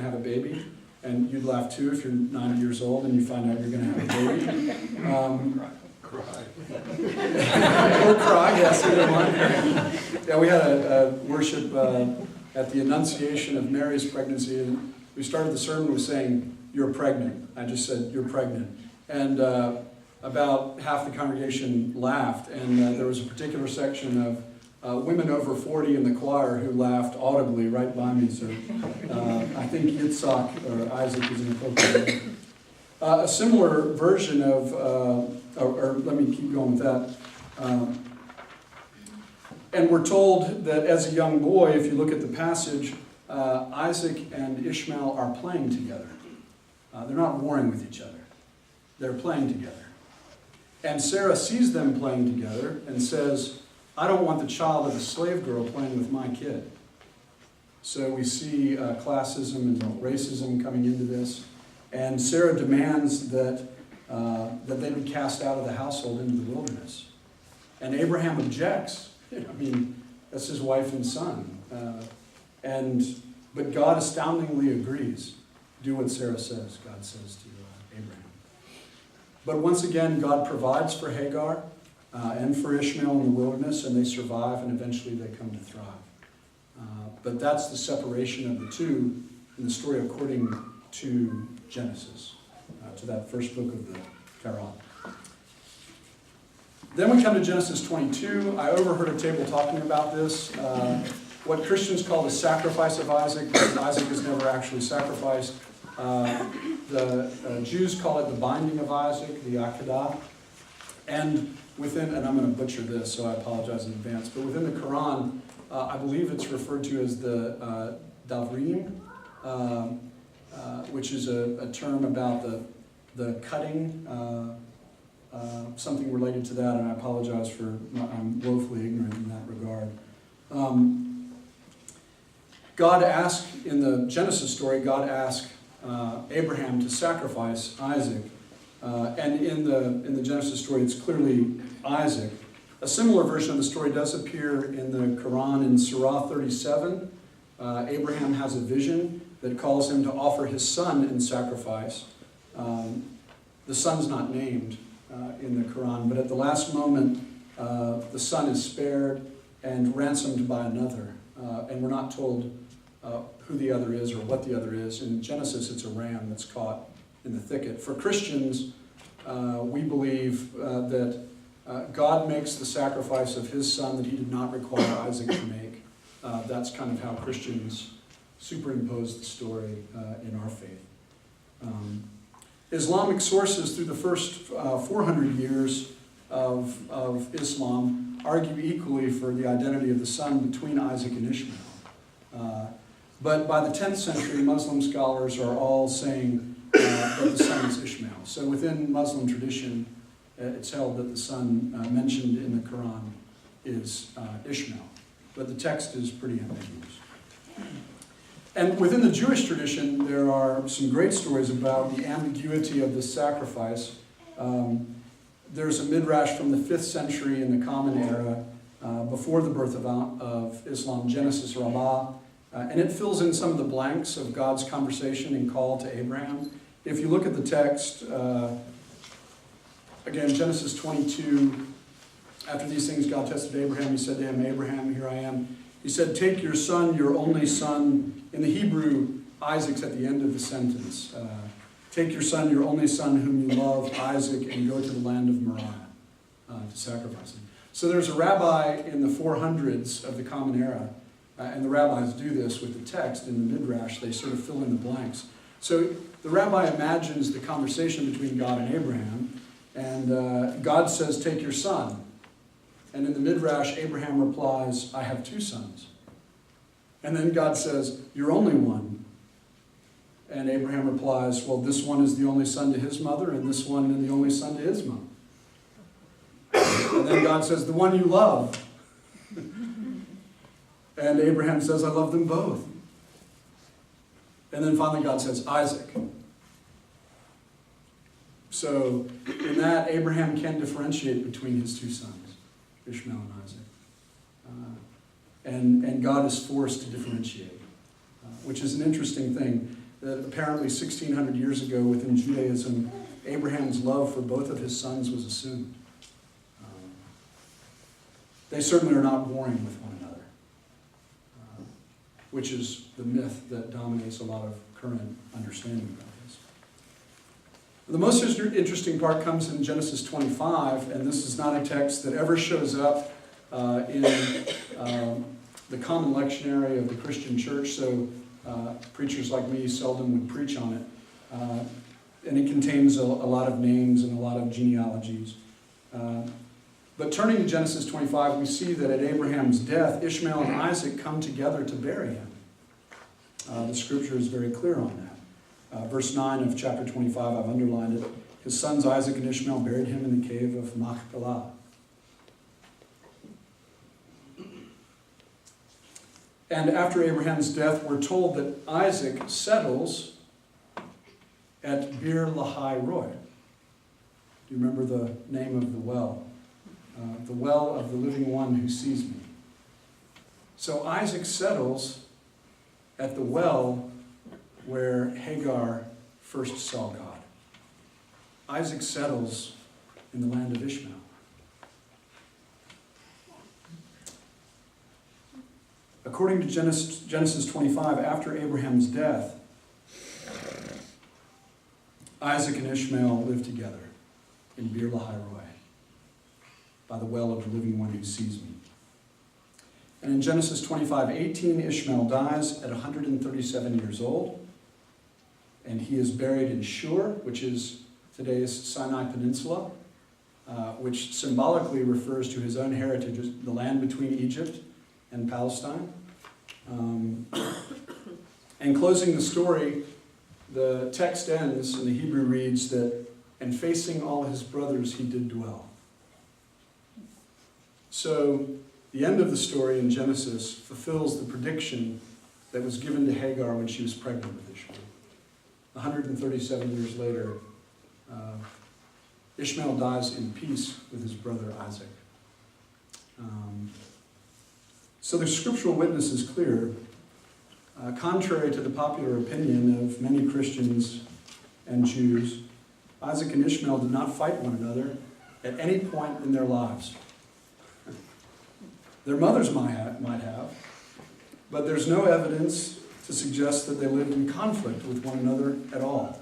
have a baby, and you'd laugh too if you're 90 years old and you find out you're going to have a baby. Cry. Or cry, yes, either one. Yeah, we had a worship at the Annunciation of Mary's pregnancy, and we started the sermon with saying, "You're pregnant." I just said, "You're pregnant." And about half the congregation laughed, and there was a particular section of women over 40 in the choir who laughed audibly right by me. So I think Yitzhak or Isaac is inappropriate. A similar version of, or let me keep going with that. And we're told that as a young boy, if you look at the passage, Isaac and Ishmael are playing together. They're not warring with each other. They're playing together. And Sarah sees them playing together and says, "I don't want the child of a slave girl playing with my kid." So we see classism and racism coming into this. And Sarah demands that they be cast out of the household into the wilderness. And Abraham objects. I mean, that's his wife and son. But God astoundingly agrees. Do what Sarah says, God says to Abraham. But once again, God provides for Hagar and for Ishmael in the wilderness, and they survive, and eventually they come to thrive. But that's the separation of the two in the story according to Genesis, to that first book of the Torah. Then we come to Genesis 22. I overheard a table talking about this. What Christians call the sacrifice of Isaac, because Isaac is never actually sacrificed. The Jews call it the binding of Isaac, the Akedah. And I'm going to butcher this, so I apologize in advance, but within the Quran, I believe it's referred to as the Davrim, which is a term about the cutting, something related to that, and I apologize I'm woefully ignorant in that regard. God asked, in the Genesis story, God asked Abraham to sacrifice Isaac. And in the Genesis story, it's clearly Isaac. A similar version of the story does appear in the Quran in Surah 37. Abraham has a vision that calls him to offer his son in sacrifice. The son's not named in the Quran, but at the last moment, the son is spared and ransomed by another. And we're not told who the other is or what the other is. In Genesis, it's a ram that's caught in the thicket. For Christians, we believe that God makes the sacrifice of his son that he did not require Isaac to make. That's kind of how Christians superimpose the story in our faith. Islamic sources through the first 400 years of Islam argue equally for the identity of the son between Isaac and Ishmael. But by the 10th century, Muslim scholars are all saying that the son is Ishmael. So within Muslim tradition, it's held that the son mentioned in the Quran is Ishmael. But the text is pretty ambiguous. And within the Jewish tradition, there are some great stories about the ambiguity of this sacrifice. There's a midrash from the 5th century in the Common Era, before the birth of Islam, Genesis Rabbah, and it fills in some of the blanks of God's conversation and call to Abraham. If you look at the text, again, Genesis 22, after these things God tested Abraham, he said to him, "Abraham, here I am." He said, "Take your son, your only son." In the Hebrew, Isaac's at the end of the sentence. "Take your son, your only son, whom you love, Isaac, and go to the land of Moriah to sacrifice him." So there's a rabbi in the 400s of the Common Era, and the rabbis do this with the text in the Midrash. They sort of fill in the blanks. So the rabbi imagines the conversation between God and Abraham, and God says, "Take your son." And in the Midrash, Abraham replies, "I have two sons." And then God says, "You're only one." And Abraham replies, "Well, this one is the only son to his mother, and this one is the only son to his mother." And then God says, "The one you love." And Abraham says, "I love them both." And then finally God says, "Isaac." So in that, Abraham can differentiate between his two sons, Ishmael and Isaac. And God is forced to differentiate, which is an interesting thing. that apparently 1,600 years ago within Judaism, Abraham's love for both of his sons was assumed. They certainly are not warring with one another, which is the myth that dominates a lot of current understanding about this. The most interesting part comes in Genesis 25, and this is not a text that ever shows up in the common lectionary of the Christian church, so preachers like me seldom would preach on it. And it contains a lot of names and a lot of genealogies. But turning to Genesis 25, we see that at Abraham's death, Ishmael and Isaac come together to bury him. The scripture is very clear on that. Verse 9 of chapter 25, I've underlined it. His sons Isaac and Ishmael buried him in the cave of Machpelah. And after Abraham's death, we're told that Isaac settles at Bir Lahai Roi. Do you remember the name of the well? The well of the living one who sees me. So Isaac settles at the well where Hagar first saw God. Isaac settles in the land of Ishmael. According to Genesis 25, after Abraham's death, Isaac and Ishmael lived together in Bir Lahai Roi, by the well of the living one who sees me. And in Genesis 25:18, Ishmael dies at 137 years old, and he is buried in Shur, which is today's Sinai Peninsula, which symbolically refers to his own heritage, the land between Egypt and Palestine. And closing the story, the text ends, and the Hebrew reads that, and facing all his brothers he did dwell. So the end of the story in Genesis fulfills the prediction that was given to Hagar when she was pregnant with Ishmael. 137 years later, Ishmael dies in peace with his brother Isaac. So the scriptural witness is clear. Contrary to the popular opinion of many Christians and Jews, Isaac and Ishmael did not fight one another at any point in their lives. Their mothers might have, but there's no evidence to suggest that they lived in conflict with one another at all.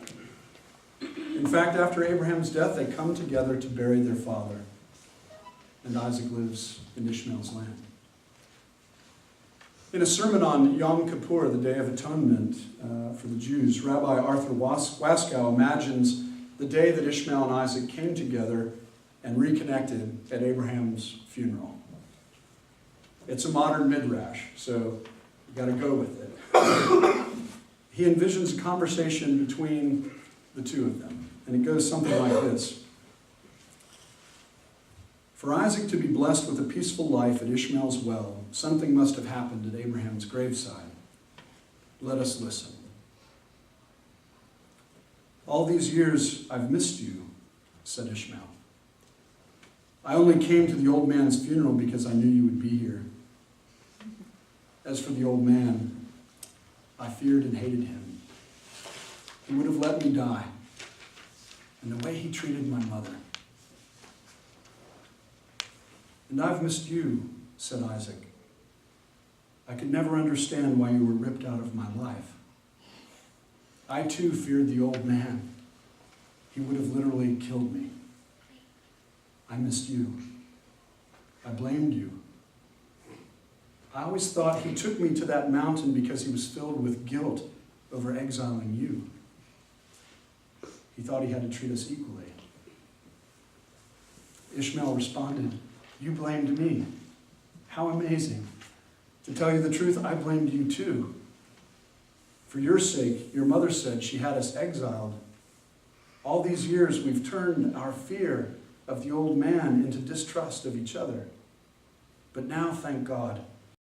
In fact, after Abraham's death, they come together to bury their father, and Isaac lives in Ishmael's land. In a sermon on Yom Kippur, the Day of Atonement for the Jews, Rabbi Arthur Waskow imagines the day that Ishmael and Isaac came together and reconnected at Abraham's funeral. It's a modern midrash, so you got to go with it. He envisions a conversation between the two of them, and it goes something like this. For Isaac to be blessed with a peaceful life at Ishmael's well, something must have happened at Abraham's graveside. Let us listen. All these years I've missed you, said Ishmael. I only came to the old man's funeral because I knew you would be here. As for the old man, I feared and hated him. He would have let me die. And the way he treated my mother. And I've missed you, said Isaac. I could never understand why you were ripped out of my life. I too feared the old man. He would have literally killed me. I missed you. I blamed you. I always thought he took me to that mountain because he was filled with guilt over exiling you. He thought he had to treat us equally. Ishmael responded, you blamed me. How amazing. To tell you the truth, I blamed you too. For your sake, your mother said she had us exiled. All these years we've turned our fear of the old man into distrust of each other. But now, thank God,